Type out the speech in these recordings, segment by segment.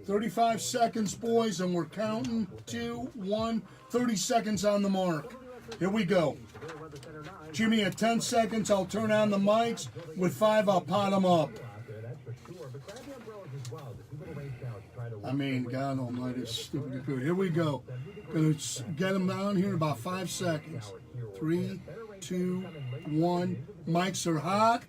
35 seconds, boys, and we're counting 2, 1, 30 seconds on the mark. Here we go. Jimmy, at 10 seconds, I'll turn on the mics. With 5, I'll pot them up. I mean, God almighty, it's stupid good. Here we go. Gonna get them down here in about 5 seconds. 3, 2, 1. Mics are hot.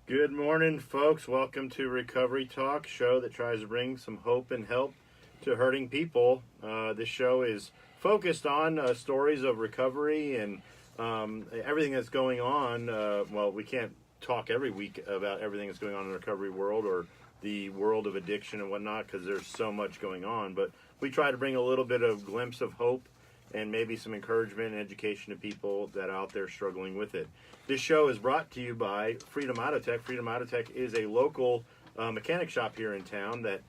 Good morning, folks. Welcome to Recovery Talk, show that tries to bring some hope and help to hurting people. This show is focused on stories of recovery and everything that's going on. Well, we can't talk every week about everything that's going on in the recovery world or the world of addiction and whatnot, because there's so much going on. But we try to bring a little bit of glimpse of hope and maybe some encouragement and education to people that are out there struggling with it. This show is brought to you by Freedom Auto Tech. Freedom Auto Tech is a local mechanic shop here in town that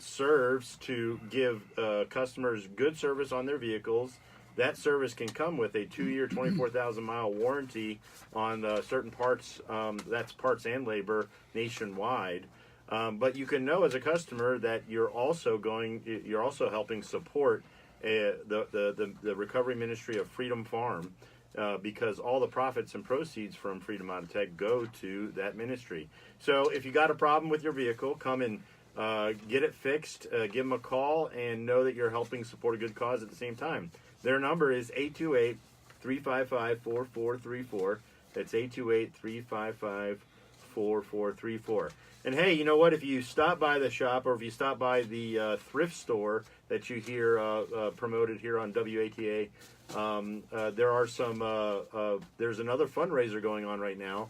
serves to give customers good service on their vehicles. That service can come with a 2-year, 24,000-mile warranty on certain parts. That's parts and labor nationwide. But you can know as a customer that you're also helping support the recovery ministry of Freedom Farm, because all the profits and proceeds from Freedom Auto Tech go to that ministry. So if you got a problem with your vehicle, come and get it fixed, give them a call, and know that you're helping support a good cause at the same time. Their number is 828-355-4434. That's 828-355-4434. And hey, you know what? If you stop by the shop, or if you stop by the thrift store that you hear promoted here on WATA, there are some. There's another fundraiser going on right now,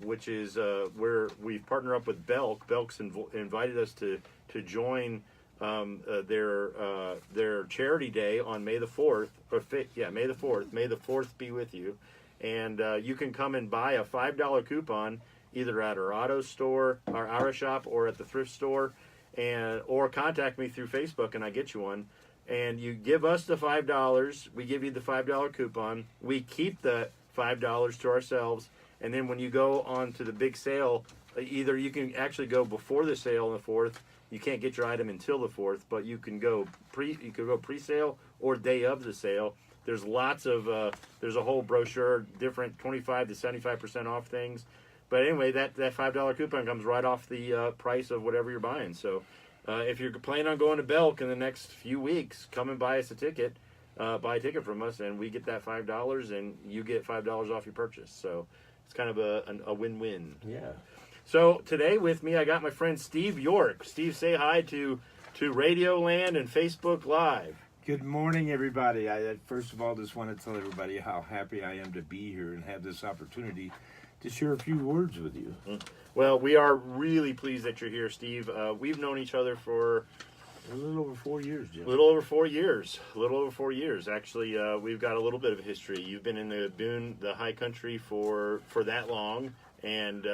which is where we've partnered up with Belk. Belk's invited us to join their charity day on May the 4th. May the 4th. May the 4th be with you. And you can come and buy a $5 coupon either at our auto store, our shop, or at the thrift store, or contact me through Facebook and I get you one. And you give us the $5, we give you the $5 coupon, we keep the $5 to ourselves, and then when you go on to the big sale, either you can actually go before the sale on the 4th, you can't get your item until the 4th, but you can go pre-sale or day of the sale. There's lots of, there's a whole brochure, different 25 to 75% off things. But anyway, that $5 coupon comes right off the price of whatever you're buying. So if you're planning on going to Belk in the next few weeks, come and buy us a ticket. Buy a ticket from us, and we get that $5, and you get $5 off your purchase. So it's kind of a win-win. Yeah. So today with me, I got my friend Steve York. Steve, say hi to Radio Land and Facebook Live. Good morning, everybody. I first of all just want to tell everybody how happy I am to be here and have this opportunity to share a few words with you. Well, we are really pleased that you're here, Steve. We've known each other for a little over 4 years, Jim. A little over 4 years. Actually, we've got a little bit of history. You've been in the high country for that long, and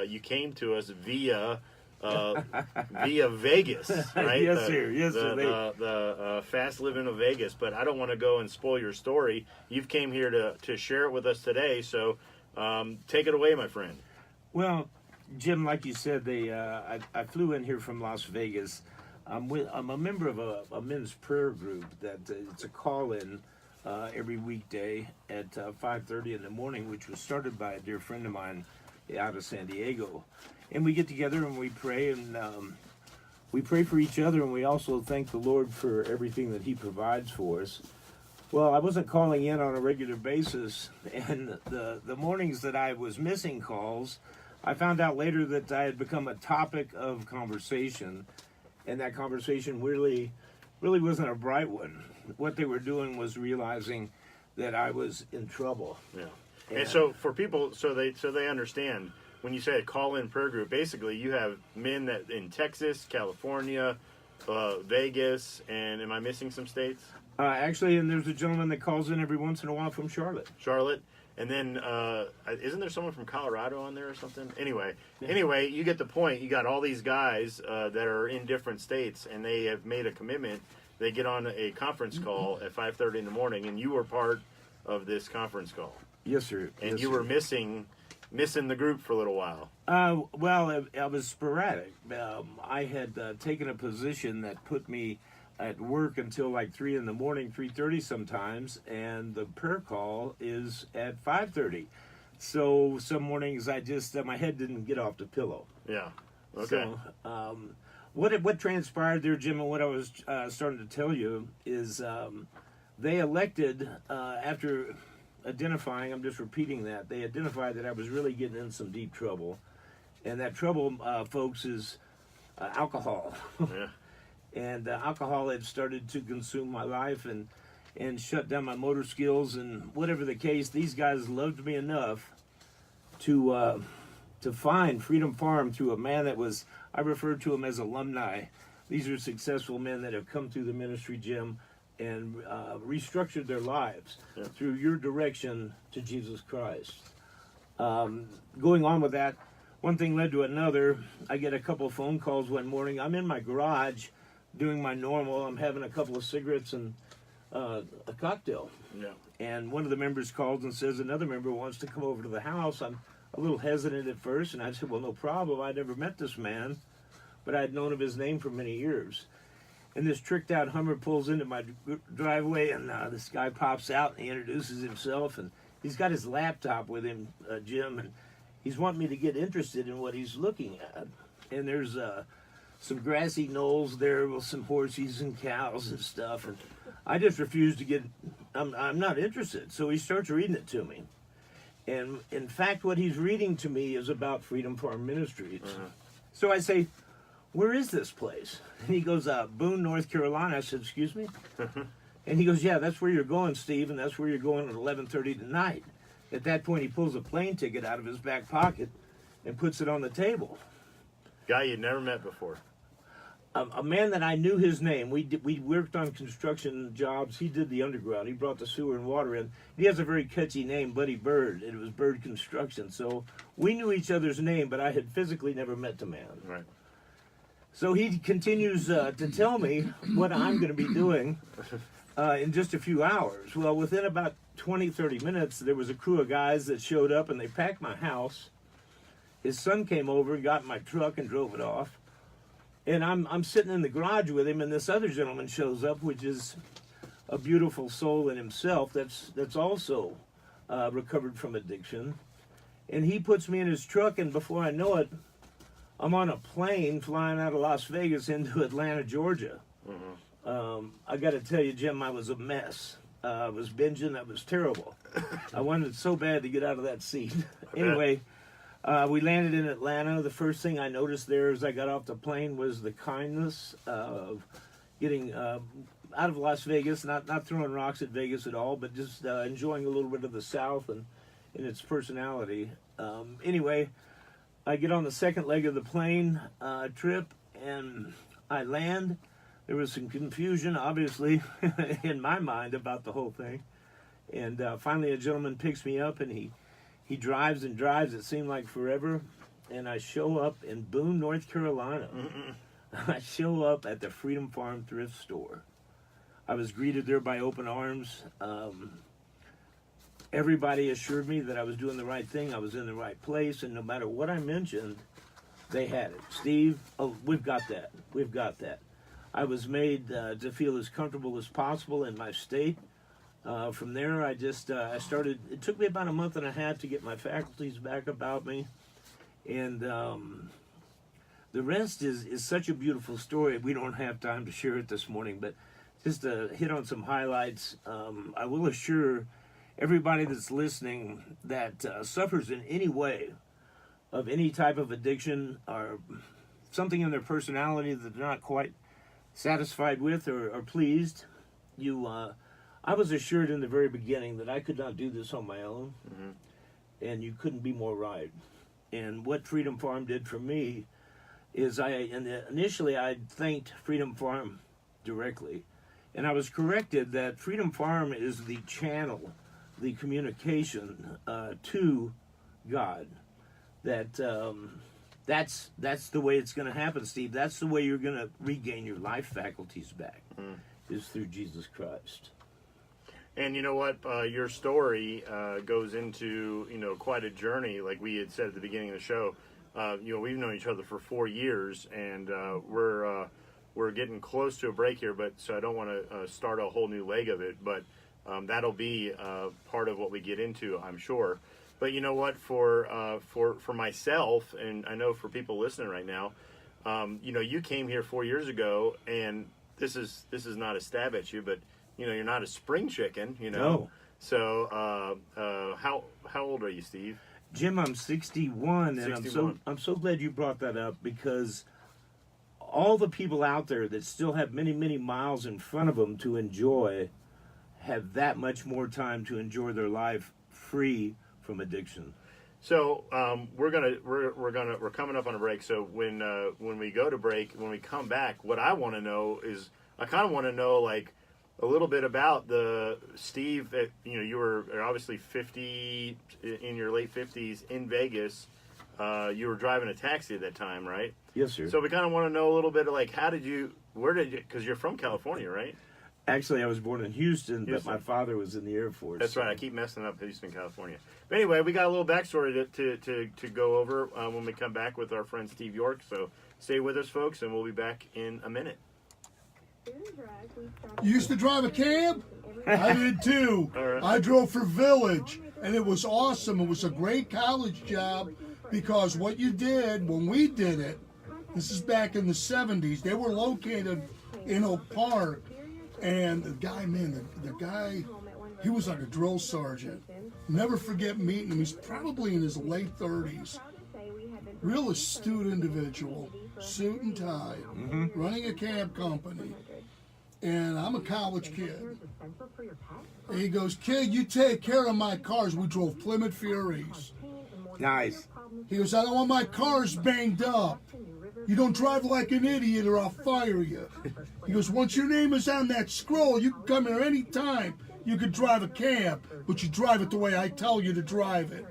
you came to us via Vegas, right? Yes, sir. Yes, sir. The fast living of Vegas. But I don't want to go and spoil your story. You've came here to share it with us today, so take it away, my friend. Well, Jim, like you said, I flew in here from Las Vegas. I'm a member of a men's prayer group that it's a call-in every weekday at 5:30 in the morning, which was started by a dear friend of mine out of San Diego. And we get together and we pray, and we pray for each other, and we also thank the Lord for everything that He provides for us. Well, I wasn't calling in on a regular basis, and the mornings that I was missing calls, I found out later that I had become a topic of conversation, and that conversation really wasn't a bright one. What they were doing was realizing that I was in trouble. Yeah. And so for people, so they understand, when you say a call-in prayer group, basically you have men that in Texas, California, Vegas, and am I missing some states? Actually, and there's a gentleman that calls in every once in a while from Charlotte. And then isn't there someone from Colorado on there or something? Anyway, you get the point. You got all these guys that are in different states, and they have made a commitment they get on a conference call at 5:30 in the morning, and you were part of this conference call. Yes, sir. And Yes, you sir. were missing the group for a little while. Well, I was sporadic. I had taken a position that put me at work until like 3 in the morning, 3:30 sometimes, and the prayer call is at 5:30. So some mornings I just my head didn't get off the pillow. Yeah. Okay. So what transpired there, Jim, and what I was starting to tell you is they elected after identifying. I'm just repeating that they identified that I was really getting in some deep trouble, and that trouble, folks, is alcohol. Yeah. And alcohol had started to consume my life and shut down my motor skills, and whatever the case, these guys loved me enough to find Freedom Farm through a man that was, I refer to him as alumni. These are successful men that have come through the ministry, Jim, and restructured their lives through your direction to Jesus Christ. Going on with that, one thing led to another. I get a couple of phone calls one morning. I'm in my garage doing my normal. I'm having a couple of cigarettes and a cocktail. Yeah. And one of the members calls and says another member wants to come over to the house. I'm a little hesitant at first, and I said, well, no problem. I never met this man, but I'd known of his name for many years. And this tricked out Hummer pulls into my driveway, and this guy pops out and he introduces himself, and he's got his laptop with him, Jim, and he's wanting me to get interested in what he's looking at. And there's some grassy knolls there with some horses and cows and stuff, and I just refused to get. I'm not interested. So he starts reading it to me, and in fact, what he's reading to me is about Freedom Farm Ministries. So I say, "Where is this place?" And he goes, "Boone, North Carolina." I said, "Excuse me?" And he goes, "Yeah, that's where you're going, Steve, and that's where you're going at 11:30 tonight." At that point, he pulls a plane ticket out of his back pocket and puts it on the table. Guy you'd never met before. A man that I knew his name. We worked on construction jobs. He did the underground. He brought the sewer and water in. He has a very catchy name, Buddy Bird. It was Bird Construction. So we knew each other's name, but I had physically never met the man. Right. So he continues to tell me what I'm going to be doing in just a few hours. Well, within about 20, 30 minutes, there was a crew of guys that showed up, and they packed my house. His son came over and got in my truck and drove it off. And I'm sitting in the garage with him, and this other gentleman shows up, which is a beautiful soul in himself that's also recovered from addiction. And he puts me in his truck, and before I know it, I'm on a plane flying out of Las Vegas into Atlanta, Georgia. I got to tell you, Jim, I was a mess. I was binging. That was terrible. I wanted so bad to get out of that seat. Anyway, we landed in Atlanta. The first thing I noticed there as I got off the plane was the kindness of getting out of Las Vegas, not throwing rocks at Vegas at all, but just enjoying a little bit of the South and its personality. Anyway, I get on the second leg of the plane trip, and I land. There was some confusion, obviously, in my mind about the whole thing. And finally, a gentleman picks me up, and he drives and drives. It seemed like forever. And I show up in Boone, North Carolina. I show up at the Freedom Farm thrift store. I was greeted there by open arms. Everybody assured me that I was doing the right thing. I was in the right place. And no matter what I mentioned, they had it. Steve, oh, we've got that. We've got that. I was made to feel as comfortable as possible in my state. From there, I started. It took me about a month and a half to get my faculties back about me, and the rest is such a beautiful story. We don't have time to share it this morning, but just to hit on some highlights, I will assure everybody that's listening that suffers in any way of any type of addiction or something in their personality that they're not quite satisfied with or pleased. I was assured in the very beginning that I could not do this on my own, and you couldn't be more right. And what Freedom Farm did for me is initially I thanked Freedom Farm directly, and I was corrected that Freedom Farm is the channel, the communication to God. That's the way it's going to happen, Steve. That's the way you're going to regain your life faculties back. is through Jesus Christ. And you know what? Your story goes into, quite a journey. Like we had said at the beginning of the show, we've known each other for 4 years, and we're getting close to a break here. But so I don't want to start a whole new leg of it. But that'll be part of what we get into, I'm sure. But you know what? For myself, and I know for people listening right now, you came here 4 years ago, and this is not a stab at you, but you're not a spring chicken, No. So, how old are you, Steve? Jim, I'm 61, and 61. I'm so glad you brought that up, because all the people out there that still have many, many miles in front of them to enjoy have that much more time to enjoy their life free from addiction. So we're coming up on a break. So when we go to break, when we come back, what I want to know is, I kind of want to know like a little bit about the Steve. That you were obviously 50, in your late 50s in Vegas. You were driving a taxi at that time, right? Yes, sir. So we kind of want to know a little bit of like, where did you? Because you're from California, right? Actually, I was born in Houston, but my father was in the Air Force. That's right. I keep messing up Houston, California. But anyway, we got a little backstory to go over when we come back with our friend Steve York. So stay with us, folks, and we'll be back in a minute. You used to drive a cab? I did too. All right. I drove for Village, and it was awesome. It was a great college job, because what you did when we did it, this is back in the 70s, they were located in Oak Park, and the guy, the guy, he was like a drill sergeant. Never forget meeting him. He's probably in his late 30s. Real astute individual, suit and tie, running a cab company. And I'm a college kid. And he goes, "Kid, you take care of my cars." We drove Plymouth Furies. Nice. He goes, "I don't want my cars banged up. You don't drive like an idiot or I'll fire you." He goes, "Once your name is on that scroll, you can come here anytime. You could drive a cab, but you drive it the way I tell you to drive it."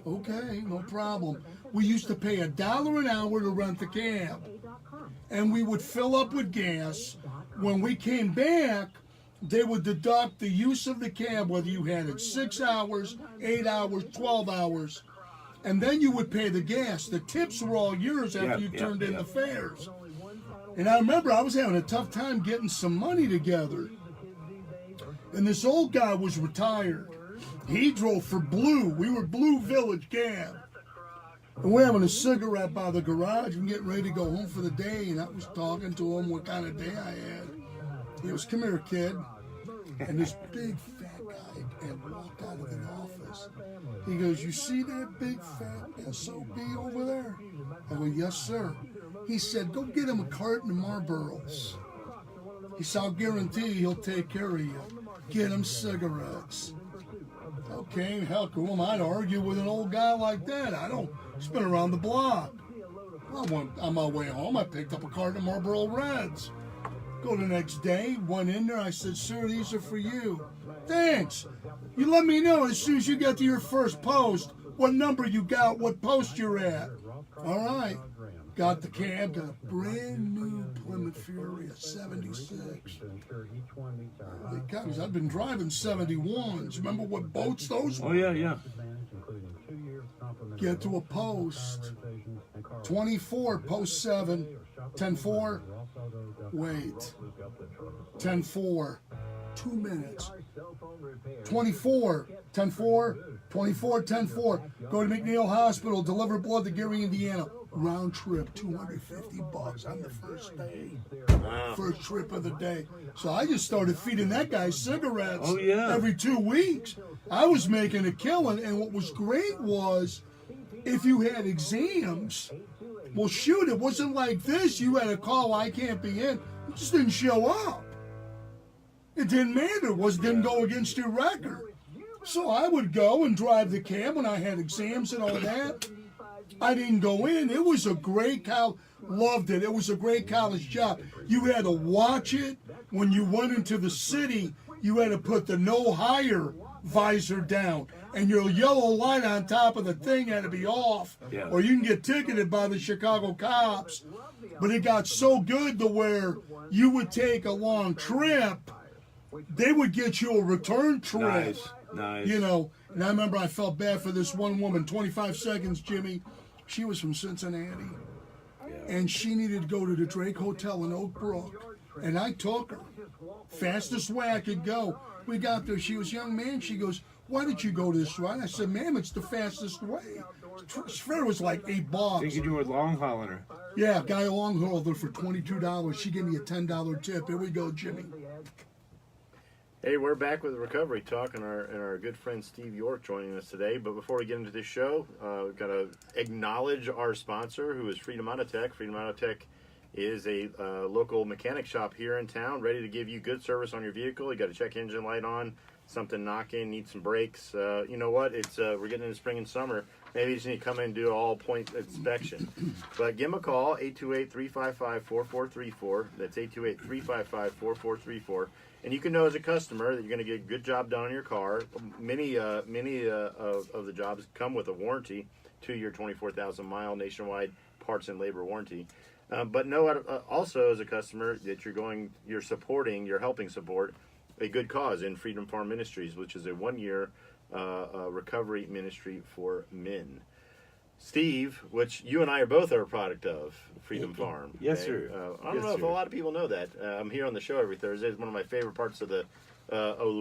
Okay, no problem. We used to pay $1 an hour to rent the cab. And we would fill up with gas. When we came back, they would deduct the use of the cab, whether you had it 6 hours, 8 hours, 12 hours. And then you would pay the gas. The tips were all yours after you turned in the fares. And I remember I was having a tough time getting some money together. And this old guy was retired. He drove for Blue. We were Blue Village Cab. And we're having a cigarette by the garage and getting ready to go home for the day. And I was talking to him what kind of day I had. He goes, "Come here, kid." And this big fat guy had walked out of the office. He goes, "You see that big fat SOB over there?" I go, "Yes, sir." He said, "Go get him a carton of Marlboros." He said, "I'll guarantee he'll take care of you. Get him cigarettes." Okay, hell, who am I to argue with an old guy like that? I don't spin around the block. Well, on my way home, I picked up a carton of Marlboro Reds. Go the next day, went in there, I said, "Sir, these are for you." "Thanks. You let me know as soon as you get to your first post what number you got, what post you're at." All right. Got the cab, got a brand new Plymouth Fury, a 76. Holy cows, I've been driving 71s. Remember what boats those were? Oh, yeah. Get to a post. 24, post 7. 10-4. Wait. 10-4. 2 minutes. 24. 10-4. 24, 10-4. Go to McNeil Hospital, deliver blood to Gary, Indiana. Round trip, $250 on the first day. Wow. First trip of the day. So I just started feeding that guy cigarettes every 2 weeks. I was making a killing, and what was great was if you had exams, well, shoot, it wasn't like this. You had a call, "I can't be in." You just didn't show up. It didn't matter. It didn't go against your record. So I would go and drive the cab when I had exams and all that. I didn't go in. It was a great loved it. It was a great college job. You had to watch it. When you went into the city, you had to put the no hire visor down, and your yellow light on top of the thing had to be off, Yeah. or you can get ticketed by the Chicago cops. But it got so good to where you would take a long trip, they would get you a return trip. Nice. You know, and I remember I felt bad for this one woman, 25 seconds, Jimmy. She was from Cincinnati, and she needed to go to the Drake Hotel in Oak Brook, and I took her. Fastest way I could go. We got there. She was a young man. She goes, "Why did you go this route?" I said, "Ma'am, it's the fastest way." Fare was like $8. Thinking you were long hauling her. Yeah, guy long hauled her for $22. She gave me a $10 tip. Here we go, Jimmy. Hey, we're back with Recovery Talk, and our good friend Steve York joining us today. But before we get into this show, we've got to acknowledge our sponsor, who is Freedom Auto Tech. Freedom Auto Tech is a local mechanic shop here in town, ready to give you good service on your vehicle. You got a check engine light on, something knocking, need some brakes. You know what? It's we're getting into spring and summer. Maybe you just need to come in and do an all-point inspection. But give them a call, 828-355-4434. That's 828-355-4434. And you can know as a customer that you're going to get a good job done on your car. Many of the jobs come with a warranty, 2-year, 24,000-mile nationwide parts and labor warranty. But know also as a customer that you're helping support a good cause in Freedom Farm Ministries, which is a 1-year recovery ministry for men. Steve, which you and I are both a product of, Freedom Farm. Yes, sir. I don't know if a lot of people know that. I'm here on the show every Thursday. It's one of my favorite parts of the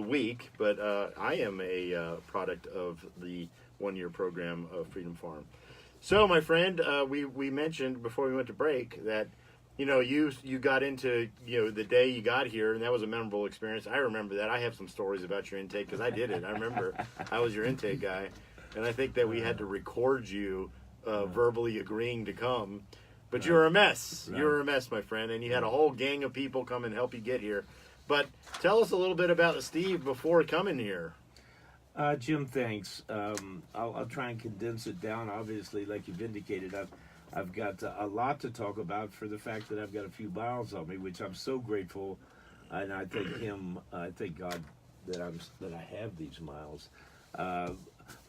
week, but I am a product of the 1-year program of Freedom Farm. So, my friend, we mentioned before we went to break that you got into the day you got here, and that was a memorable experience. I remember that. I have some stories about your intake because I did it. I remember I was your intake guy, and I think that we had to record you verbally agreeing to come. But you were a mess. Right. You were a mess, my friend, and you had a whole gang of people come and help you get here. But tell us a little bit about Steve before coming here. Jim, thanks. I'll try and condense it down. Obviously, like you've indicated, I've got a lot to talk about for the fact that I've got a few miles on me, which I'm so grateful, and I thank God that I have these miles.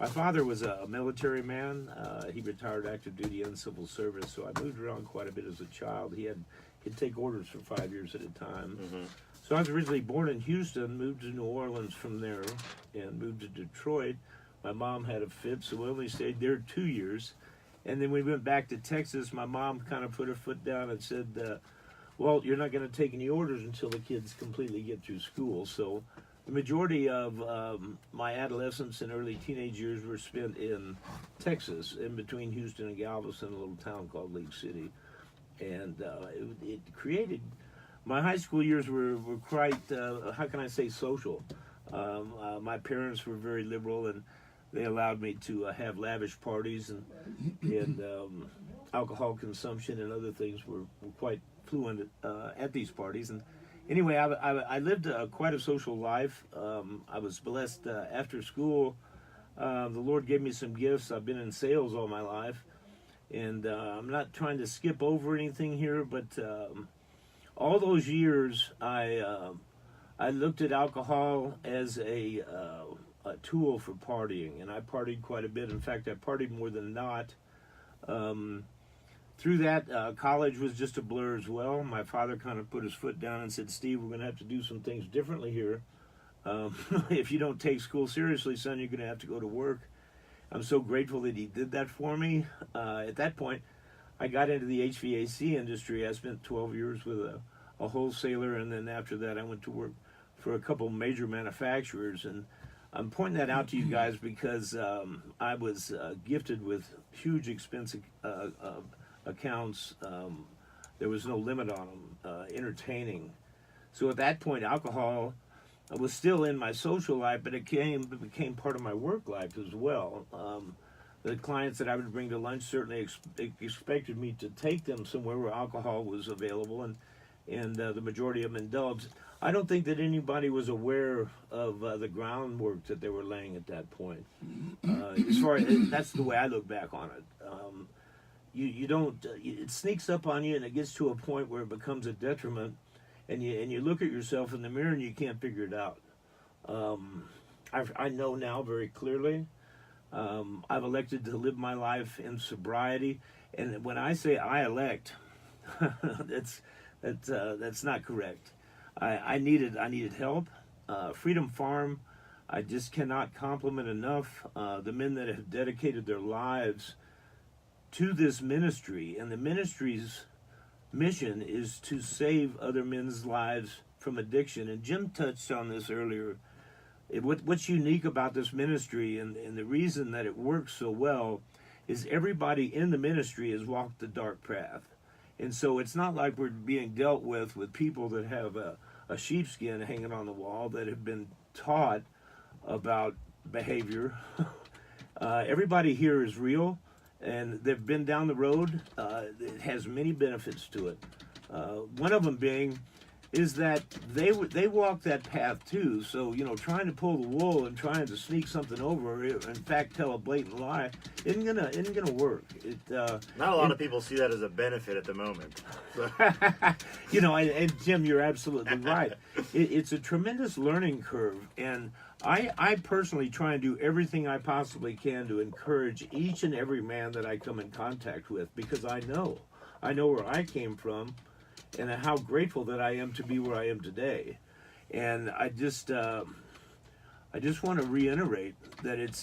My father was a military man. He retired active duty and civil service, so I moved around quite a bit as a child. He'd take orders for 5 years at a time. Mm-hmm. So I was originally born in Houston, moved to New Orleans from there, and moved to Detroit. My mom had a fit, so we only stayed there 2 years. And then we went back to Texas. My mom kind of put her foot down and said, well, you're not going to take any orders until the kids completely get through school. So the majority of my adolescence and early teenage years were spent in Texas, in between Houston and Galveston, a little town called Lake City. And it created... My high school years were quite, how can I say, social. My parents were very liberal, and they allowed me to have lavish parties, and alcohol consumption and other things were quite fluent at these parties. And anyway, I lived quite a social life. I was blessed after school. The Lord gave me some gifts. I've been in sales all my life, and I'm not trying to skip over anything here, but all those years I looked at alcohol as a tool for partying, and I partied quite a bit. In fact, I partied more than not. Through that, college was just a blur as well. My father kind of put his foot down and said, Steve, we're going to have to do some things differently here. If you don't take school seriously, son, you're going to have to go to work. I'm so grateful that he did that for me. At that point, I got into the HVAC industry. I spent 12 years with a wholesaler, and then after that I went to work for a couple major manufacturers. And I'm pointing that out to you guys because I was gifted with huge expensive accounts. There was no limit on them, entertaining. So at that point, alcohol was still in my social life, but it became part of my work life as well. The clients that I would bring to lunch certainly expected me to take them somewhere where alcohol was available, and the majority of them indulged. I don't think that anybody was aware of the groundwork that they were laying at that point. As far as that's the way I look back on it. You don't. It sneaks up on you, and it gets to a point where it becomes a detriment, and you look at yourself in the mirror and you can't figure it out. I know now very clearly. I've elected to live my life in sobriety, and when I say I elect, that's not correct. I needed help. Freedom Farm, I just cannot compliment enough the men that have dedicated their lives to this ministry, and the ministry's mission is to save other men's lives from addiction. And Jim touched on this earlier. What's unique about this ministry and the reason that it works so well is everybody in the ministry has walked the dark path. And so it's not like we're being dealt with people that have a sheepskin hanging on the wall that have been taught about behavior. Everybody here is real, and they've been down the road. It has many benefits to it. One of them being is that they walk that path too. So, trying to pull the wool and trying to sneak something over, in fact, tell a blatant lie, isn't gonna work. Not a lot of people see that as a benefit at the moment. So. And Jim, you're absolutely right. It's a tremendous learning curve, and I personally try and do everything I possibly can to encourage each and every man that I come in contact with, because I know where I came from, and how grateful that I am to be where I am today. And I just want to reiterate that it's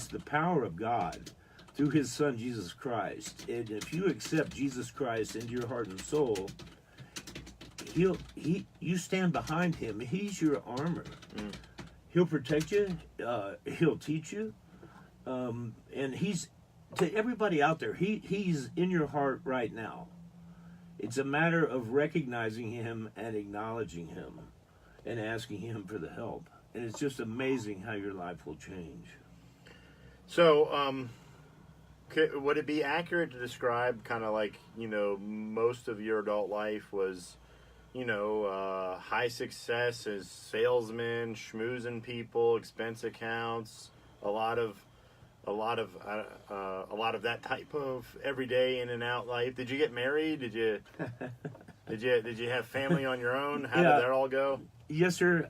the power of God through His Son Jesus Christ. And if you accept Jesus Christ into your heart and soul, you stand behind Him. He's your armor. He'll protect you. He'll teach you. And He's, to everybody out there, He's in your heart right now. It's a matter of recognizing Him and acknowledging Him and asking Him for the help. And it's just amazing how your life will change. So, would it be accurate to describe kind of like, most of your adult life was, high success as salesman, schmoozing people, expense accounts, a lot of that type of everyday in and out life? Did you get married? Did you have family on your own? How did that all go? Yes, sir.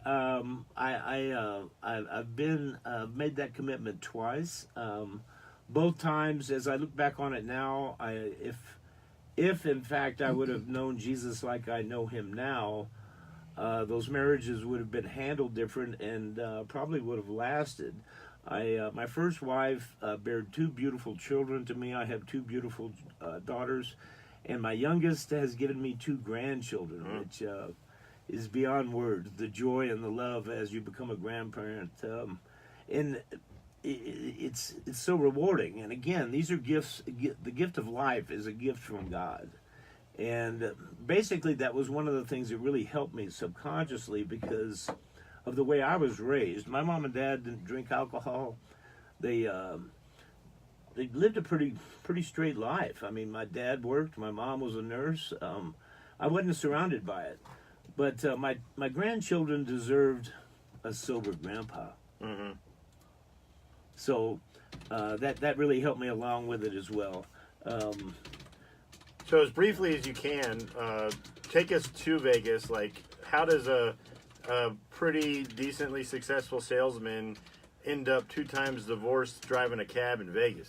I've been made that commitment twice. Both times, as I look back on it now, if in fact I would have known Jesus like I know Him now, those marriages would have been handled different and probably would have lasted. My first wife bared two beautiful children to me. I have two beautiful daughters, and my youngest has given me two grandchildren, which is beyond words. The joy and the love as you become a grandparent, and it's so rewarding. And again, these are gifts. The gift of life is a gift from God, and basically that was one of the things that really helped me subconsciously because of the way I was raised. My mom and dad didn't drink alcohol. They lived a pretty straight life. I mean, my dad worked. My mom was a nurse. I wasn't surrounded by it, but my grandchildren deserved a sober grandpa. Mm-hmm. So that really helped me along with it as well. So as briefly as you can, take us to Vegas. Like, how does a pretty decently successful salesman end up 2 times divorced driving a cab in Vegas?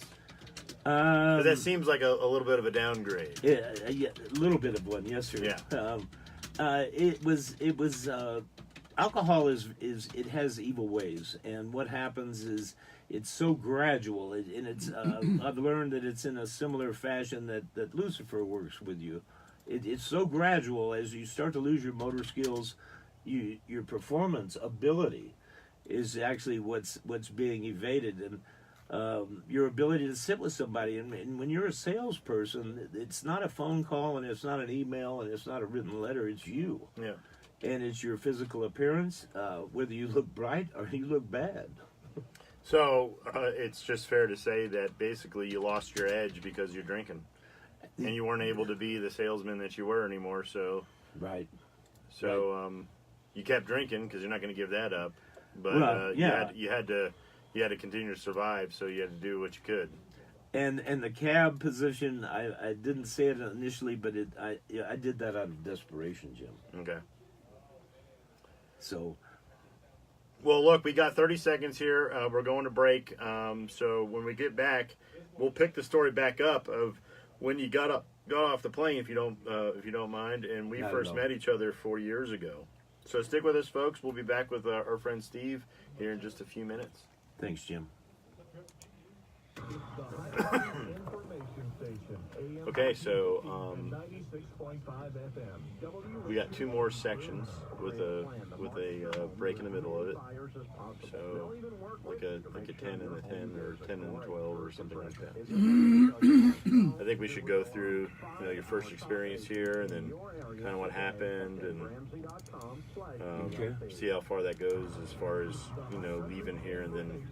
'Cause that seems like a little bit of a downgrade. Yeah, a little bit of one, yes, sir. Yeah. It was alcohol it has evil ways, and what happens is it's so gradual, and it's I've learned that it's in a similar fashion that Lucifer works with you. It's so gradual as you start to lose your motor skills. Your performance ability is actually what's being evaded, and your ability to sit with somebody. And when you're a salesperson, it's not a phone call, and it's not an email, and it's not a written letter. It's you. Yeah. And it's your physical appearance, whether you look bright or you look bad. So it's just fair to say that basically you lost your edge because you're drinking, and you weren't able to be the salesman that you were anymore. So. Right. So. You kept drinking because you're not going to give that up, but you had to continue to survive. So you had to do what you could. And the cab position, I didn't say it initially, but I did that out of desperation, Jim. Okay. So Well, look, we got 30 seconds here. We're going to break. So when we get back, we'll pick the story back up of when you got off the plane, if you don't mind. And we first met each other 4 years ago. So stick with us, folks. We'll be back with our friend Steve here in just a few minutes. Thanks, Jim. Okay, so we got two more sections with a break in the middle of it. So like a 10 and a 10 or 10 and a 12 or something like that. I think we should go through your first experience here and then kind of what happened and see how far that goes as far as leaving here and then.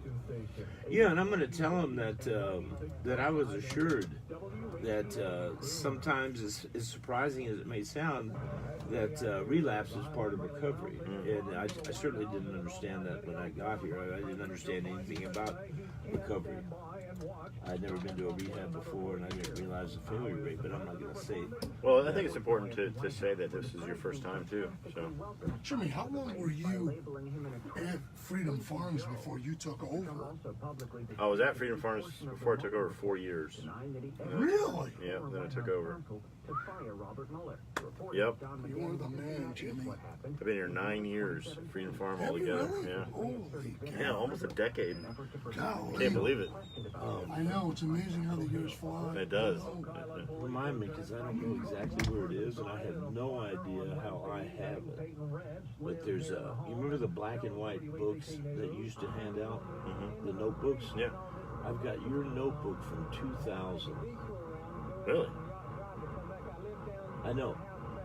Yeah, and I'm going to tell him that I was assured that sometimes, as surprising as it may sound, that relapse is part of recovery. And I certainly didn't understand that when I got here. I didn't understand anything about recovery. I'd never been to a rehab before, and I didn't realize the failure rate, but I'm not going to say it. Well, I think it's important to say that this is your first time, too. So, Jimmy, how long were you at Freedom Farms before you took over? I was at Freedom Farms before I took over 4 years. Really? Yeah, then I took over. Yep. You were the man, Jimmy. I've been here 9 years at Freedom Farm altogether. Really? Yeah. Holy cow. Yeah, almost a decade. Golly. Can't believe it. I know, it's amazing how the years fly. It does. Remind me, because I don't know exactly where it is, and I have no idea how I have it. But there's you remember the black and white books that you used to hand out? The notebooks? Yeah. I've got your notebook from 2000. Really? I know.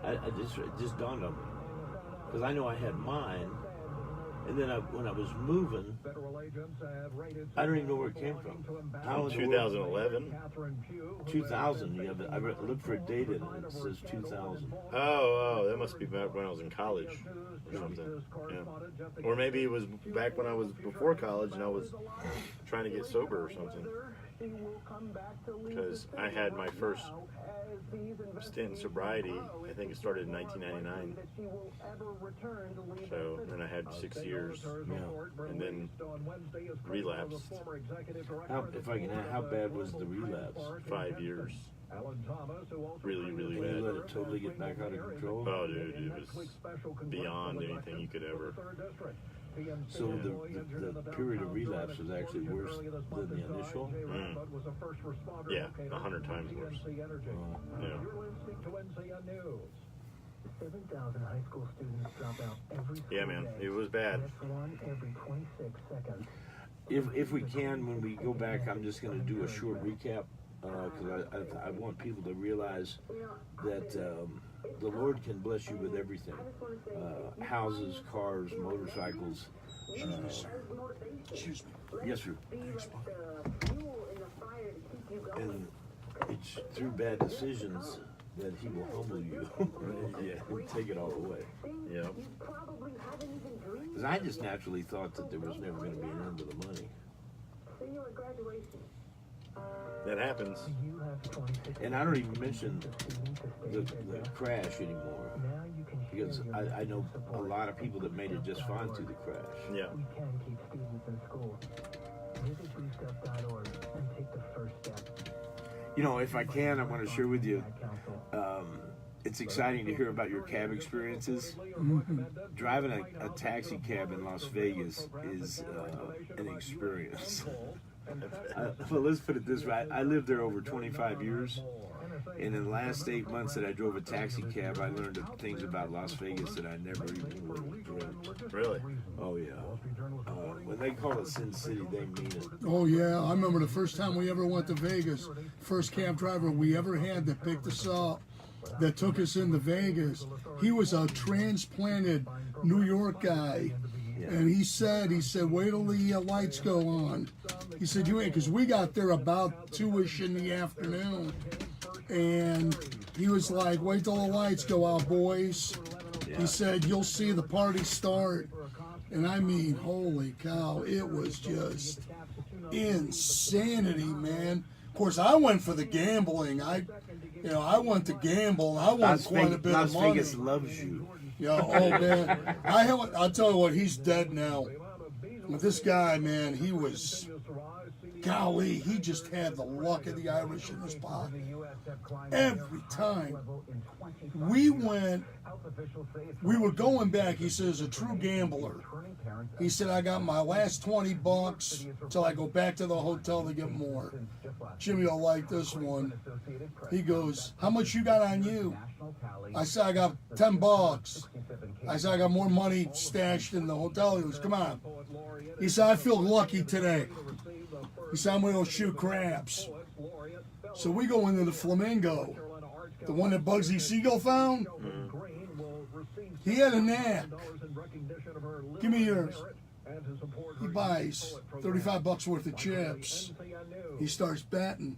It just dawned on me. Because I know I had mine, and then when I was moving, I don't even know where it came from. How in the world- 2011? 2000. Yeah, I looked for a date in it, and it says 2000. Oh, that must be back when I was in college or something. Yeah. Or maybe it was back when I was before college and I was trying to get sober or something. Because I had my first stint in sobriety, I think it started in 1999. So then I had 6 years, and then relapsed. How bad was the relapse? 5 years. Really, really Did you let bad. it totally get back out of control? Oh, dude, it was beyond anything you could ever. So the period of relapse was actually worse than the initial? Yeah, 100 times worse. Yeah. 7,000 high school students drop out every Yeah, man, it was bad. one every 26 seconds. If we can, when we go back, I'm just going to do a short recap because I want people to realize that the Lord can bless you with everything. Houses, cars, motorcycles. Excuse me. Yes, sir. Thanks, bud. And it's through bad decisions that he will humble you. Yeah, he'll take it all away. Yeah. Because I just naturally thought that there was never going to be an end to the money. That happens. And I don't even mention the crash anymore. Because I know a lot of people that made it just fine through the crash. Yeah. We can keep students in school. Visit boostup.org and take the first step. You know, if I can, I want to share with you. It's exciting to hear about your cab experiences. Driving a taxi cab in Las Vegas is an experience. Well, let's put it this way. I lived there over 25 years. And in the last 8 months that I drove a taxi cab, I learned things about Las Vegas that I never even would have dreamt. Really? Oh, yeah. When they call it Sin City, they mean it. Oh, yeah. I remember the first time we ever went to Vegas, first cab driver we ever had that picked us up, that took us into Vegas. He was a transplanted New York guy. And he said, wait till the lights go on. He said, because we got there about 2-ish in the afternoon. And he was like, wait till the lights go out, boys. He said, you'll see the party start. And I mean, holy cow, it was just insanity, man. Of course, I went for the gambling. I went to gamble. I won quite a bit of money. Las Vegas loves you. Yeah, oh man, I'll tell you what, he's dead now. But this guy, man, he was, golly, he just had the luck of the Irish in his pocket. Every time we were going back, he says, a true gambler. He said, I got my last $20 till I go back to the hotel to get more. Jimmy will like this one. He goes, how much you got on you? I said, I got $10. I said, I got more money stashed in the hotel. He goes, come on. He said, I feel lucky today. He said, I'm going to go shoot crabs. So we go into the Flamingo, the one that Bugsy Siegel found. He had a knack. Give me yours. He buys $35 worth of chips. He starts betting.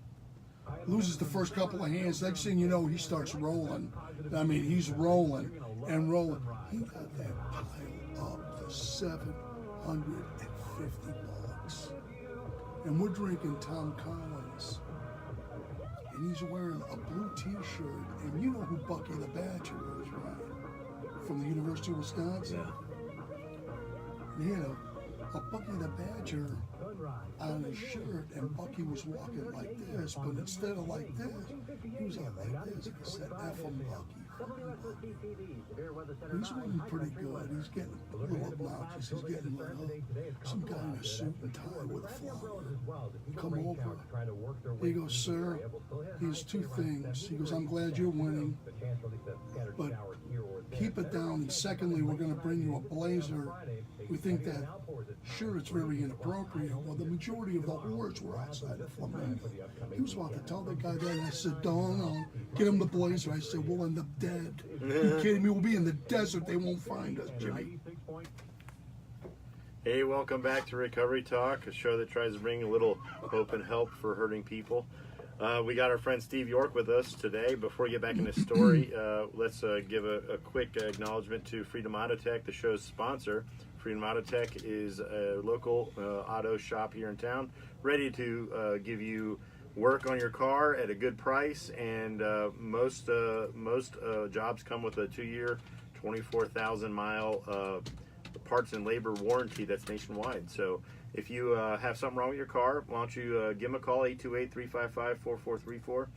Loses the first couple of hands. Next thing you know, he starts rolling. I mean, he's rolling and rolling. He got that pile up to $750. And we're drinking Tom Collins. And he's wearing a blue t-shirt. And you know who Bucky the Badger is, right? From the University of Wisconsin. Yeah. And he had a Bucky the Badger on his shirt, and Bucky was walking like this, but instead of like this, he was out like this. He said, F him, Bucky. He's winning pretty good. He's getting a little obnoxious. He's getting some guy in a suit and tie with a flower. Come over. He goes, sir, he has two things. He goes, I'm glad you're winning, but keep it down. And secondly, we're going to bring you a blazer. We think that, sure, it's very inappropriate. Well, the majority of the whores were outside the Flamingo. He was about to tell the guy that. I said, don't get him the blazer. I said, we'll end up dead. Are you kidding me? We'll be in the desert. They won't find us, Jimmy. Hey, welcome back to Recovery Talk, a show that tries to bring a little hope and help for hurting people. We got our friend Steve York with us today. Before we get back in the story, let's give a quick acknowledgement to Freedom Auto Tech, the show's sponsor. Freedom Auto Tech is a local auto shop here in town, ready to give you work on your car at a good price, and most jobs come with a 2-year, 24,000-mile parts and labor warranty that's nationwide. So if you have something wrong with your car, why don't you give them a call, 828-355-4434.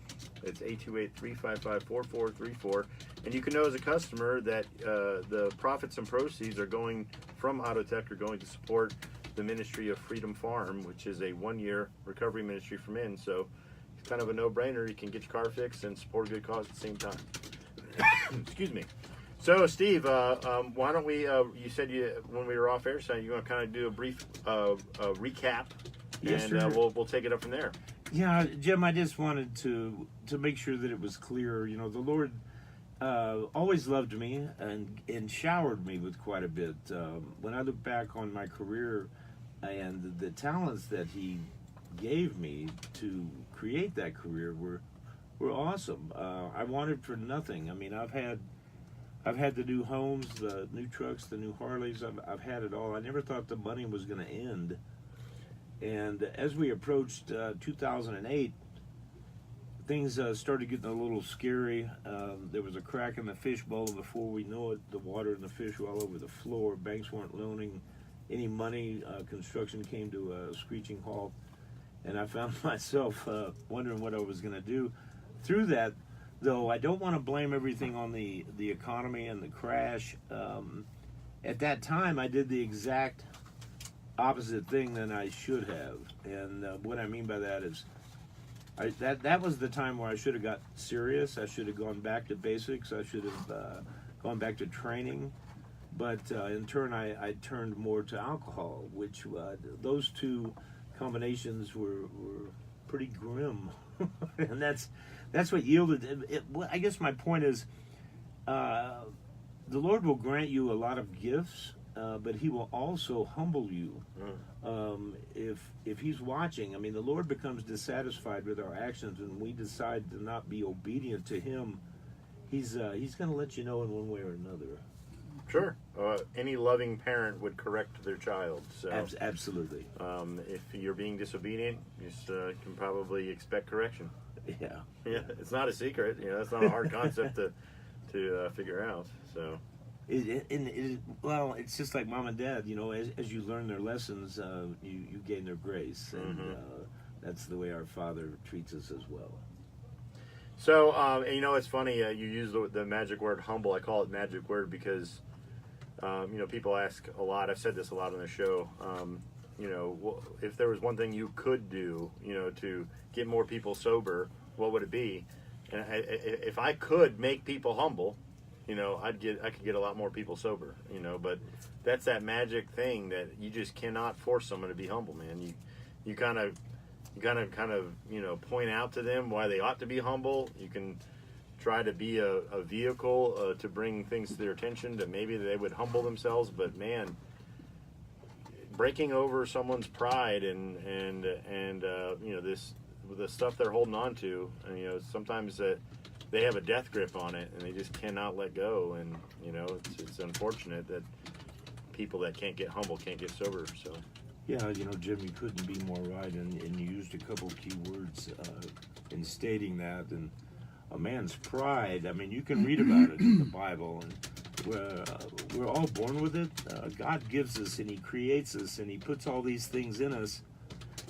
It's 828-355-4434. And you can know as a customer that the profits and proceeds are going from Autotech are going to support the ministry of Freedom Farm, which is a 1-year recovery ministry from in. So it's kind of a no-brainer. You can get your car fixed and support a good cause at the same time. Excuse me. So, Steve, why don't we, you said when we were off air, so you're going to kind of do a brief recap, Yes, and sir. we'll take it up from there. Yeah, Jim, I just wanted to make sure that it was clear. You know, the Lord always loved me and showered me with quite a bit. When I look back on my career and the talents that He gave me to create that career were awesome. I wanted for nothing. I mean, I've had the new homes, the new trucks, the new Harleys. I've had it all. I never thought the money was going to end. And as we approached 2008, things started getting a little scary. There was a crack in the fishbowl. Before we know it, the water and the fish were all over the floor. Banks weren't loaning any money. Construction came to a screeching halt. And I found myself wondering what I was going to do. Through that, though, I don't want to blame everything on the economy and the crash. At that time, I did the exact opposite thing than I should have. And what I mean by that is that was the time where I should have got serious. I should have gone back to basics. I should have gone back to training. But in turn, I turned more to alcohol, which those two combinations were pretty grim. And that's what yielded. I guess my point is, the Lord will grant you a lot of gifts, but He will also humble you. If He's watching, I mean, the Lord becomes dissatisfied with our actions, and we decide to not be obedient to Him. He's going to let you know in one way or another. Sure. Any loving parent would correct their child. So, Absolutely. if you're being disobedient, you can probably expect correction. Yeah. Yeah, it's not a secret. You know, that's not a hard concept to figure out. So, Well, it's just like mom and dad. You know, as you learn their lessons, you gain their grace, and that's the way our Father treats us as well. So, and you know, it's funny. You use the magic word humble. I call it magic word because, you know, people ask a lot. I've said this a lot on the show. You know, if there was one thing you could do, you know, to get more people sober, what would it be? And if I could make people humble, you know, I could get a lot more people sober, you know, but that's that magic thing that you just cannot force someone to be humble, man. You kind of, you know, point out to them why they ought to be humble. You can try to be a vehicle to bring things to their attention that maybe they would humble themselves, but man, breaking over someone's pride and you know, the stuff they're holding on to, and, you know, sometimes they have a death grip on it and they just cannot let go, and you know, it's unfortunate that people that can't get humble can't get sober. So yeah, you know, Jim, you couldn't be more right, and you used a couple of key words in stating that. And a man's pride, I mean, you can read about it in the Bible, and we're all born with it. God gives us, and He creates us, and He puts all these things in us,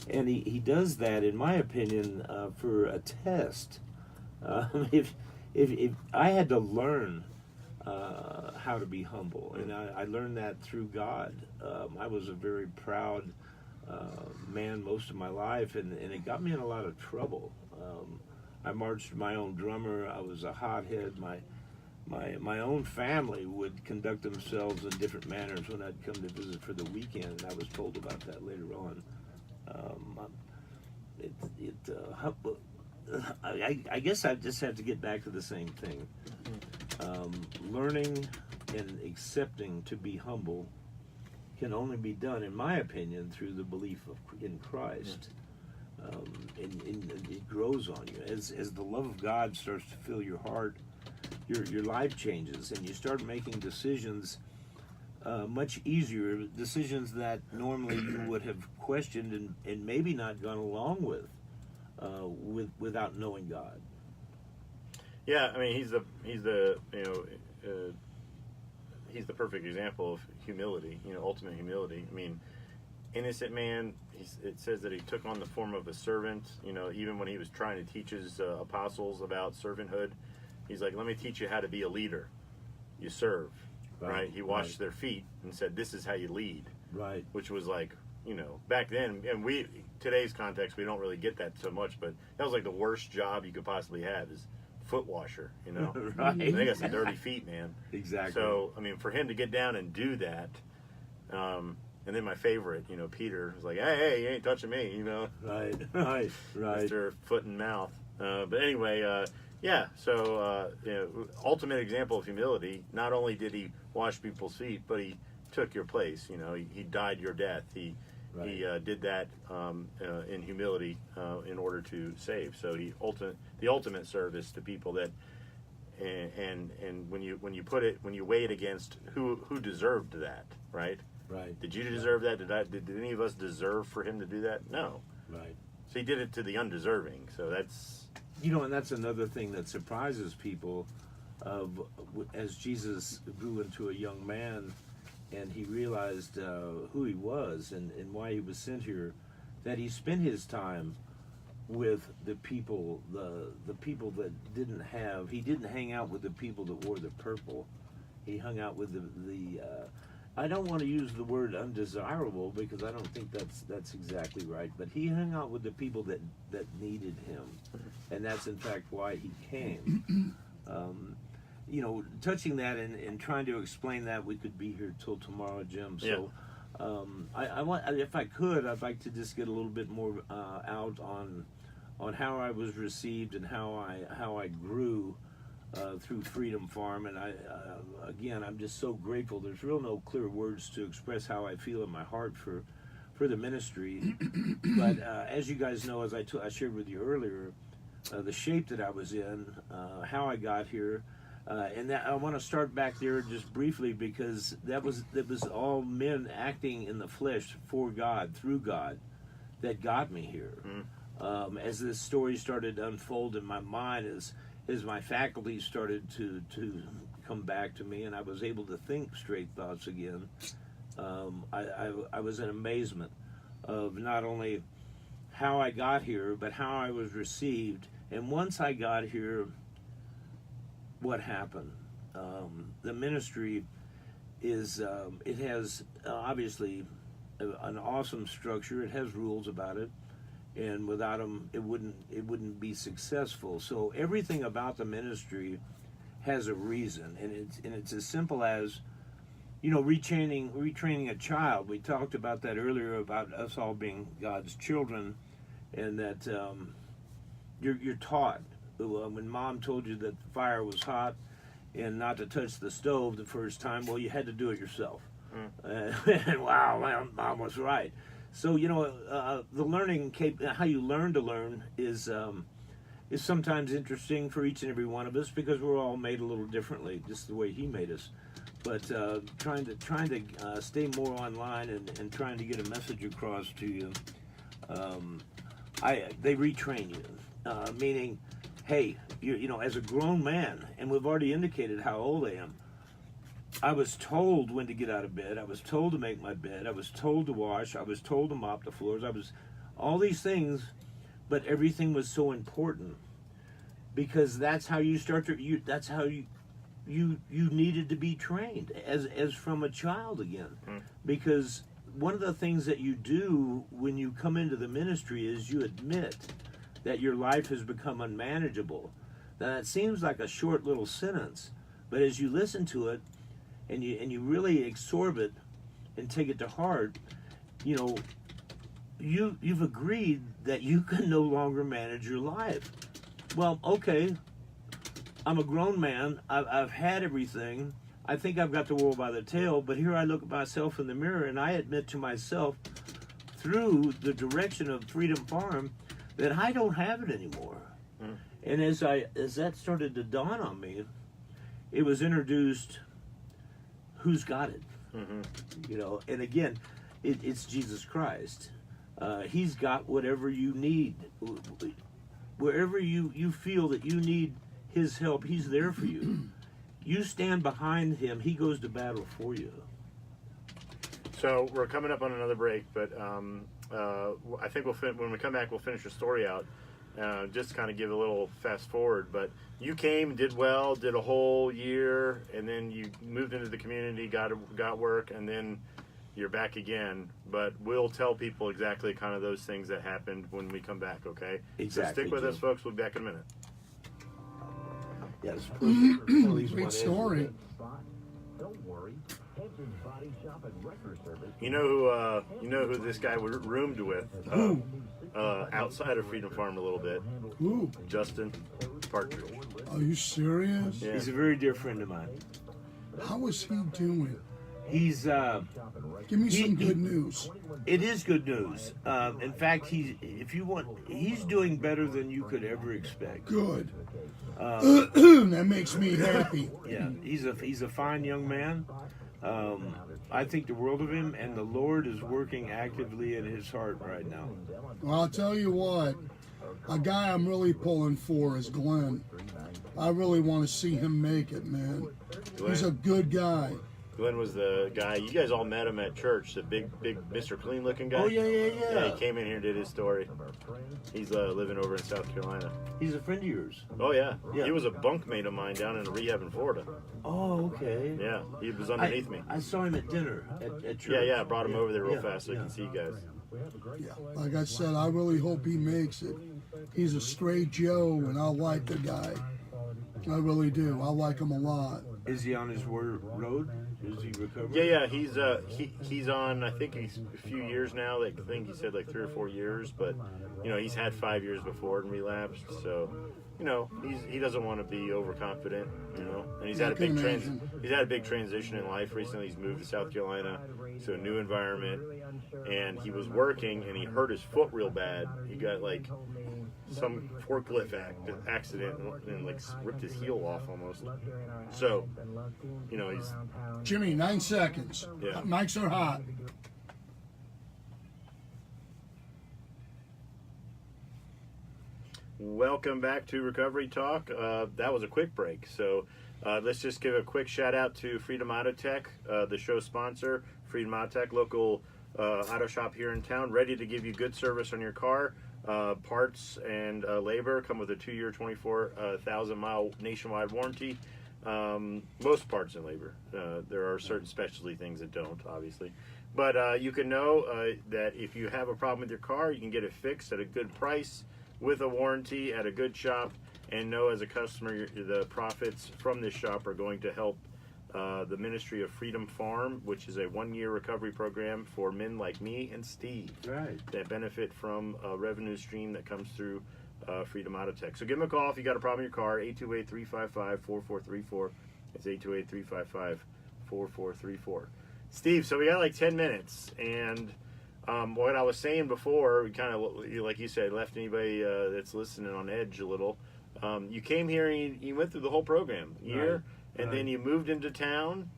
and He does that, in my opinion, for a test. If I had to learn how to be humble, and I learned that through God. I was a very proud man most of my life, and it got me in a lot of trouble. I marched my own drummer. I was a hothead. My own family would conduct themselves in different manners when I'd come to visit for the weekend, and I was told about that later on. I guess I just have to get back to the same thing. Learning and accepting to be humble can only be done, in my opinion, through the belief in Christ. And it grows on you. As the love of God starts to fill your heart, your life changes, and you start making decisions much easier, decisions that normally you would have questioned and maybe not gone along with without knowing God. yeah, I mean, he's the you know, he's the perfect example of humility, you know, ultimate humility. I mean, innocent man, it says that he took on the form of a servant, you know, even when he was trying to teach his apostles about servanthood. He's like, let me teach you how to be a leader. You serve, right? He washed their feet and said, this is how you lead. Right. Which was like, you know, back then, and today's context, we don't really get that so much, but that was like the worst job you could possibly have is foot washer, you know. Right. They got some dirty feet, man. Exactly. So, I mean, for him to get down and do that, and then my favorite, you know, Peter was like, hey, you ain't touching me, you know. Right. Mr. Foot and Mouth. But anyway, yeah, so, you know, ultimate example of humility. Not only did he wash people's feet, but he took your place, you know. He died your death. He did that in humility in order to save. So the ultimate service to people that, and when you weigh it against who deserved that, right? Right. Did you deserve that? Did any of us deserve for him to do that? No. Right. So he did it to the undeserving. So that's, you know, and that's another thing that surprises people. As Jesus grew into a young man, and he realized who he was and why he was sent here, that he spent his time with the people, the people that didn't have. He didn't hang out with the people that wore the purple. He hung out with the I don't want to use the word undesirable because I don't think that's exactly right. But he hung out with the people that needed him, and that's in fact why he came. You know, touching that and trying to explain that, we could be here till tomorrow, Jim. So, I want, if I could, I'd like to just get a little bit more out on how I was received and how I grew through Freedom Farm. And again, I'm just so grateful. There's real no clear words to express how I feel in my heart for the ministry. But as you guys know, as I shared with you earlier, the shape that I was in, how I got here. And that, I want to start back there just briefly because that was all men acting in the flesh for God, through God, that got me here. As this story started to unfold in my mind, as my faculties started to come back to me, and I was able to think straight thoughts again. I was in amazement of not only how I got here, but how I was received. And once I got here, what happened? The ministry is, it has obviously an awesome structure. It has rules about it, and without them, it wouldn't be successful. So everything about the ministry has a reason, and it's as simple as, you know, retraining a child. We talked about that earlier, about us all being God's children, and that you're taught. When Mom told you that the fire was hot and not to touch the stove the first time, well, you had to do it yourself. And wow, well, Mom was right. So, you know, the learning, how you learn to learn is sometimes interesting for each and every one of us, because we're all made a little differently, just the way He made us. But trying to stay more online and trying to get a message across to you, they retrain you, meaning, hey, you know, as a grown man, and we've already indicated how old I am, I was told when to get out of bed. I was told to make my bed. I was told to wash. I was told to mop the floors. All these things, but everything was so important, because that's how you start to. That's how you needed to be trained as from a child again, because one of the things that you do when you come into the ministry is you admit that your life has become unmanageable. Now, that seems like a short little sentence, but as you listen to it and you really absorb it and take it to heart, you know, you've agreed that you can no longer manage your life. Well, okay, I'm a grown man. I've had everything. I think I've got the world by the tail, but here I look at myself in the mirror and I admit to myself, through the direction of Freedom Farm, that I don't have it anymore. And as that started to dawn on me, it was introduced, who's got it? You know, and again, it's Jesus Christ. He's got whatever you need. Wherever you feel that you need His help, He's there for you. You stand behind Him, He goes to battle for you. So we're coming up on another break, but I think when we come back, we'll finish the story out. Just to kind of give a little fast forward. But you came, did well, did a whole year, and then you moved into the community, got work, and then you're back again. But we'll tell people exactly kind of those things that happened when we come back, okay? Exactly. So stick with us, folks. We'll be back in a minute. Yes. Great story. Don't worry. Hedges Body Shop and Wrecker Service. You know who this guy roomed with? Outside of Freedom Farm a little bit. Who? Justin Partridge. Are you serious? Yeah. He's a very dear friend of mine. How is he doing? He's Give me some good news. It is good news. In fact, he's doing better than you could ever expect. Good. That makes me happy. Yeah, he's a fine young man. I think the world of him, and the Lord is working actively in his heart right now. Well, I'll tell you what, a guy I'm really pulling for is Glenn. I really want to see him make it, man. He's a good guy. Glenn was the guy, you guys all met him at church, the big Mr. Clean looking guy. Oh, yeah. He came in here and did his story. He's living over in South Carolina. He's a friend of yours. Oh, yeah. Yeah. He was a bunkmate of mine down in a rehab in Florida. Oh, okay. Yeah, he was underneath me. I saw him at dinner at church. Yeah, I brought him over there real fast so he can see you guys. Yeah. Like I said, I really hope he makes it. He's a straight Joe, and I like the guy. I really do. I like him a lot. Is he on his road? Is he recovering? Yeah. He's on. I think he's a few years now. I think he said like 3 or 4 years. But he's had 5 years before and relapsed. So he doesn't want to be overconfident. And he's had a big transition in life recently. He's moved to South Carolina to a new environment, and he was working and he hurt his foot real bad. He got like some forklift accident and like ripped his heel off almost. So, he's Jimmy, 9 seconds. Yeah. Mics are hot. Welcome back to Recovery Talk. That was a quick break. So Let's just give a quick shout out to Freedom Auto Tech, the show sponsor. Freedom Auto Tech, local auto shop here in town, ready to give you good service on your car. Parts and labor come with a 2-year, 24,000-mile nationwide warranty. Most parts and labor. There are certain specialty things that don't, obviously. But you can know that if you have a problem with your car, you can get it fixed at a good price with a warranty at a good shop, and know as a customer the profits from this shop are going to help the Ministry of Freedom Farm, which is a 1-year recovery program for men like me and Steve that benefit from a revenue stream that comes through Freedom Auto Tech. So give them a call if you got a problem with your car, 828-355-4434. It's 828-355-4434. Steve, so we got like 10 minutes, and what I was saying before, we kind of, like you said, left anybody that's listening on edge a little. You came here and you went through the whole program, year, and then you moved into town.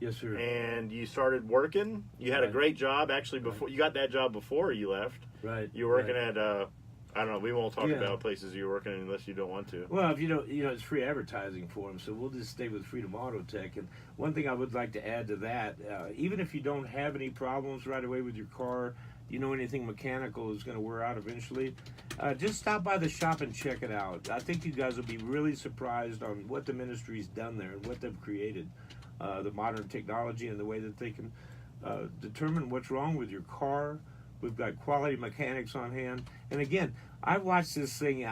Yes, sir. And you started working. You had a great job, actually, before you got that job before you left. Right. You were working at, I don't know, we won't talk about places you were working in unless you don't want to. Well, if you don't, it's free advertising for them, so we'll just stay with Freedom Auto Tech. And one thing I would like to add to that, even if you don't have any problems right away with your car, anything mechanical is going to wear out eventually, just stop by the shop and check it out. I think you guys will be really surprised on what the ministry's done there and what they've created, the modern technology and the way that they can determine what's wrong with your car. We've got quality mechanics on hand, and again, I watched this thing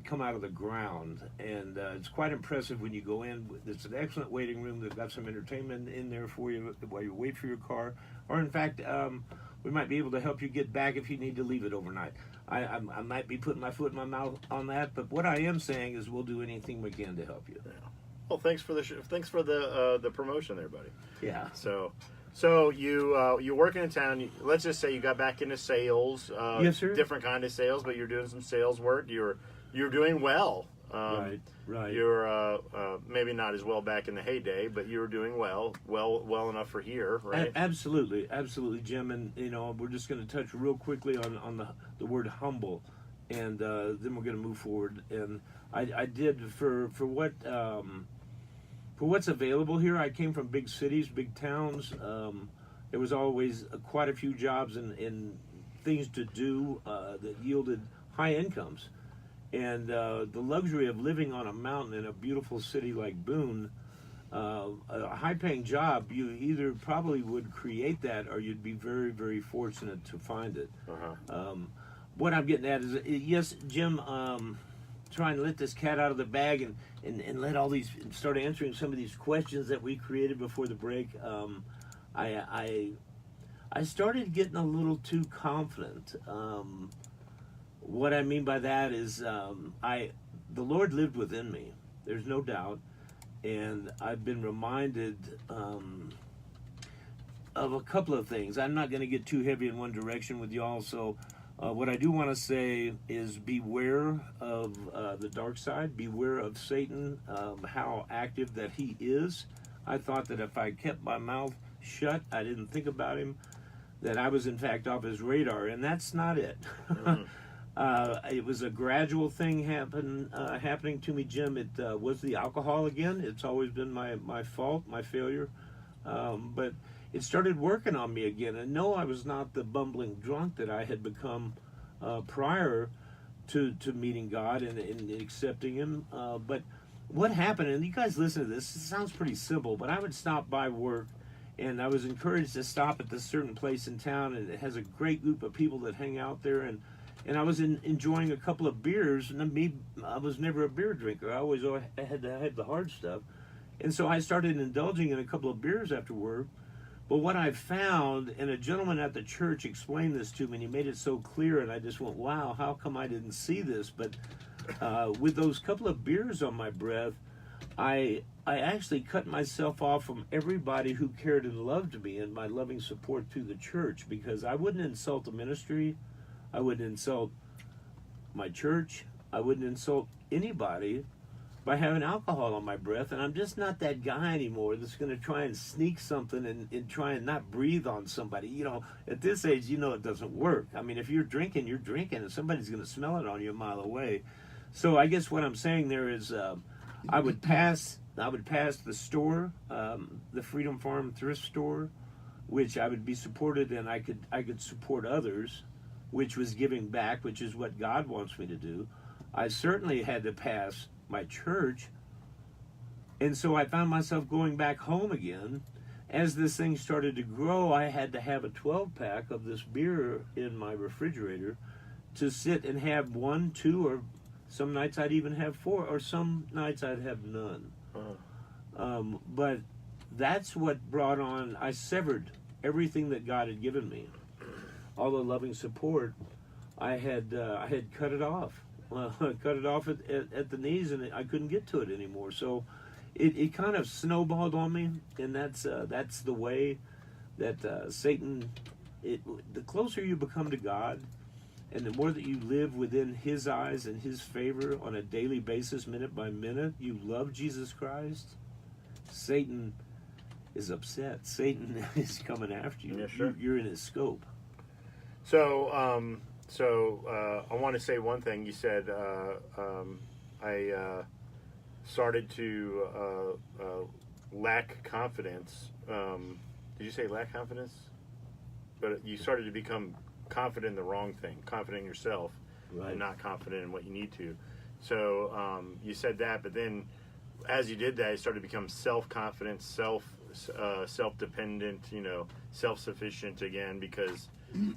come out of the ground, and it's quite impressive when you go in. It's an excellent waiting room. They've got some entertainment in there for you while you wait for your car, or in fact, we might be able to help you get back if you need to leave it overnight. I might be putting my foot in my mouth on that, but what I am saying is we'll do anything we can to help you. Yeah. Well, thanks for the promotion there, buddy. Yeah. So you're working in town. Let's just say you got back into sales. Yes, sir. Different kind of sales, but you're doing some sales work. You're doing well. Right. You're maybe not as well back in the heyday, but you were doing well enough for here, right? Absolutely, Jim. And we're just going to touch real quickly on the word humble, and then we're going to move forward. And I did for what's available here. I came from big cities, big towns. There was always quite a few jobs and things to do that yielded high incomes. And the luxury of living on a mountain in a beautiful city like Boone, a high-paying job, you either probably would create that or you'd be very, very fortunate to find it. What I'm getting at is, yes, Jim, trying to let this cat out of the bag and let all these, start answering some of these questions that we created before the break. I started getting a little too confident. What I mean by that is the Lord lived within me. There's no doubt. And I've been reminded of a couple of things. I'm not going to get too heavy in one direction with y'all. So what I do want to say is beware of the dark side. Beware of Satan, how active that he is. I thought that if I kept my mouth shut, I didn't think about him, that I was in fact off his radar. And that's not it. Mm-hmm. It was a gradual thing happening to me, Jim. It was the alcohol again. It's always been my fault, my failure. But it started working on me again. And no, I was not the bumbling drunk that I had become prior to meeting God and accepting Him. But what happened, and you guys listen to this, it sounds pretty simple, but I would stop by work, and I was encouraged to stop at this certain place in town, and it has a great group of people that hang out there, and I was enjoying a couple of beers, and I was never a beer drinker. I always had to have the hard stuff. And so I started indulging in a couple of beers after work. But what I found, and a gentleman at the church explained this to me, and he made it so clear, and I just went, wow, how come I didn't see this? But with those couple of beers on my breath, I actually cut myself off from everybody who cared and loved me and my loving support to the church, because I wouldn't insult the ministry. I wouldn't insult my church. I wouldn't insult anybody by having alcohol on my breath. And I'm just not that guy anymore that's going to try and sneak something and try and not breathe on somebody. At this age, it doesn't work. I mean, if you're drinking, and somebody's going to smell it on you a mile away. So I guess what I'm saying there is I would pass the store, the Freedom Farm thrift store, which I would be supported, and I could support others, which was giving back, which is what God wants me to do. I certainly had to pass my church, and so I found myself going back home again. As this thing started to grow, I had to have a 12-pack of this beer in my refrigerator to sit and have 1, 2, or some nights I'd even have 4, or some nights I'd have none. But that's what brought on, I severed everything that God had given me. All the loving support, I had cut it off. Cut it off at the knees, and I couldn't get to it anymore. So it kind of snowballed on me, and that's the way that Satan, the closer you become to God, and the more that you live within His eyes and His favor on a daily basis, minute by minute, you love Jesus Christ, Satan is upset. Satan is coming after you. Yeah, sure. You're in his scope. So, I want to say one thing. You said I started to lack confidence. Did you say lack confidence? But you started to become confident in the wrong thing, confident in yourself, Right. and not confident in what you need to. So you said that, but then as you did that, you started to become self-confident, self-dependent, self-sufficient again, because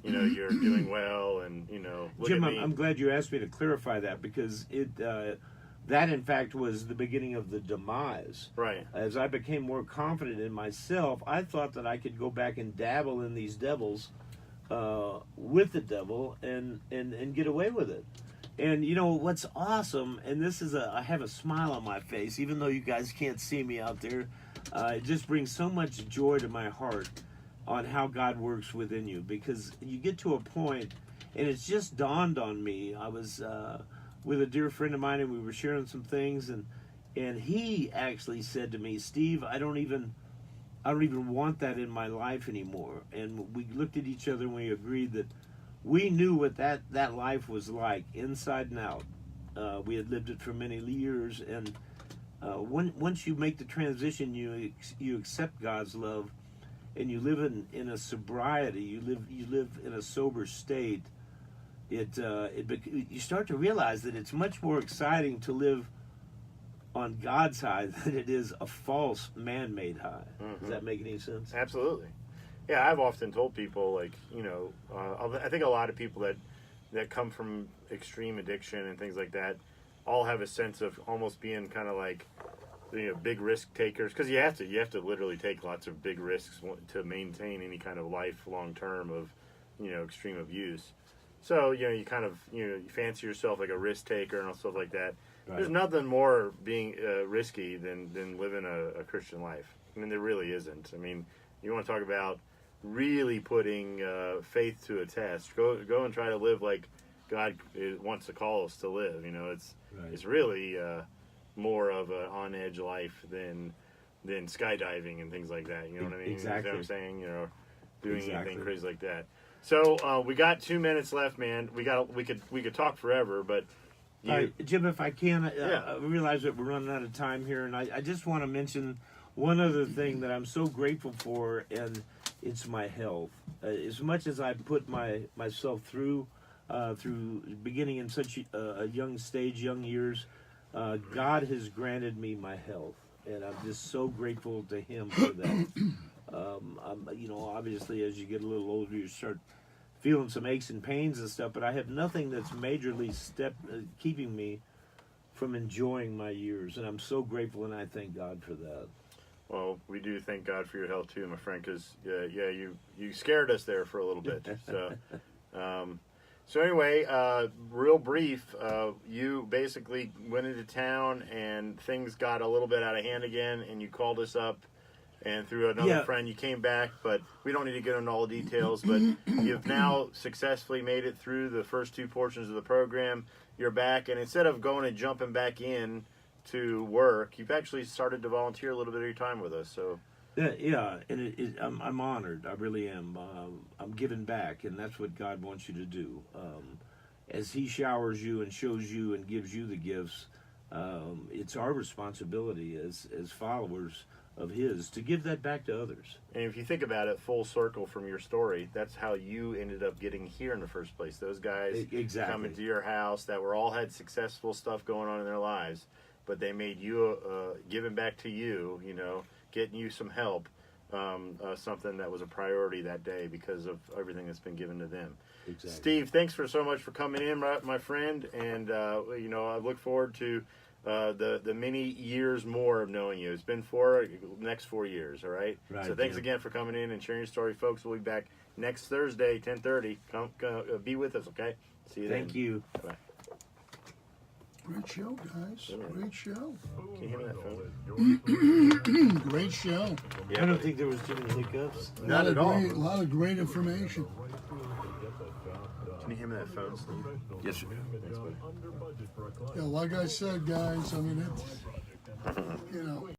you're doing well, and look Jim, at me. I'm glad you asked me to clarify that, because that in fact was the beginning of the demise. Right. As I became more confident in myself, I thought that I could go back and dabble in these devils with the devil and get away with it. And what's awesome, and this is I have a smile on my face, even though you guys can't see me out there. It just brings so much joy to my heart on how God works within you, because you get to a point, and it's just dawned on me. I was with a dear friend of mine, and we were sharing some things, and he actually said to me, "Steve, I don't even want that in my life anymore." And we looked at each other and we agreed that we knew what that life was like, inside and out. We had lived it for many years, and once you make the transition, you accept God's love, and you live in a sobriety. You live in a sober state. You start to realize that it's much more exciting to live on God's high than it is a false man-made high. Mm-hmm. Does that make any sense? Absolutely. Yeah, I've often told people, I think a lot of people that come from extreme addiction and things like that all have a sense of almost being kind of like, big risk takers, because you have to literally take lots of big risks to maintain any kind of life long term of extreme abuse. So you kind of you fancy yourself like a risk taker and stuff like that. Right. There's nothing more being risky than living a Christian life. I mean, there really isn't. I mean, you want to talk about really putting faith to a test. Go and try to live like God wants to call us to live. It's really more of an on edge life than skydiving and things like that. You know what I mean? Exactly. You know what I'm saying? Doing Exactly. anything crazy like that. So we got 2 minutes left, man. We could talk forever, but Jim, if I can, Yeah. I realize that we're running out of time here, and I just want to mention one other thing that I'm so grateful for, and it's my health. As much as I put myself through beginning in such a young stage, young years, God has granted me my health, and I'm just so grateful to Him for that. Obviously, as you get a little older, you start feeling some aches and pains and stuff, but I have nothing that's majorly keeping me from enjoying my years, and I'm so grateful, and I thank God for that. Well, we do thank God for your health too, my friend, because you scared us there for a little bit. So anyway, real brief, you basically went into town and things got a little bit out of hand again, and you called us up, and through another friend you came back, but we don't need to get into all the details, but you've now successfully made it through the first 2 portions of the program. You're back, and instead of going and jumping back in to work, you've actually started to volunteer a little bit of your time with us. So yeah, and I'm honored. I really am. I'm giving back, and that's what God wants you to do. As He showers you and shows you and gives you the gifts, it's our responsibility as followers of His to give that back to others. And if you think about it, full circle from your story, that's how you ended up getting here in the first place. Those guys Exactly. coming to your house that were all had successful stuff going on in their lives, but they made you giving back to you, getting you some help, something that was a priority that day because of everything that's been given to them. Exactly. Steve, thanks so much for coming in, my friend, and I look forward to the many years more of knowing you. It's been next 4 years, all right? Right, So thanks Jim. again for coming in and sharing your story, folks. We'll be back next Thursday, 10:30. Come be with us, okay? See you then. Thank you. Bye. Great show, guys. Great show. Can you hear me that phone? Great show. Yeah, I don't think there was too many hiccups. Not at all. A lot of great information. Can you hear me that phone, Steve? Yes, sir. Thanks, buddy. Yeah, like I said, guys, I mean, it's,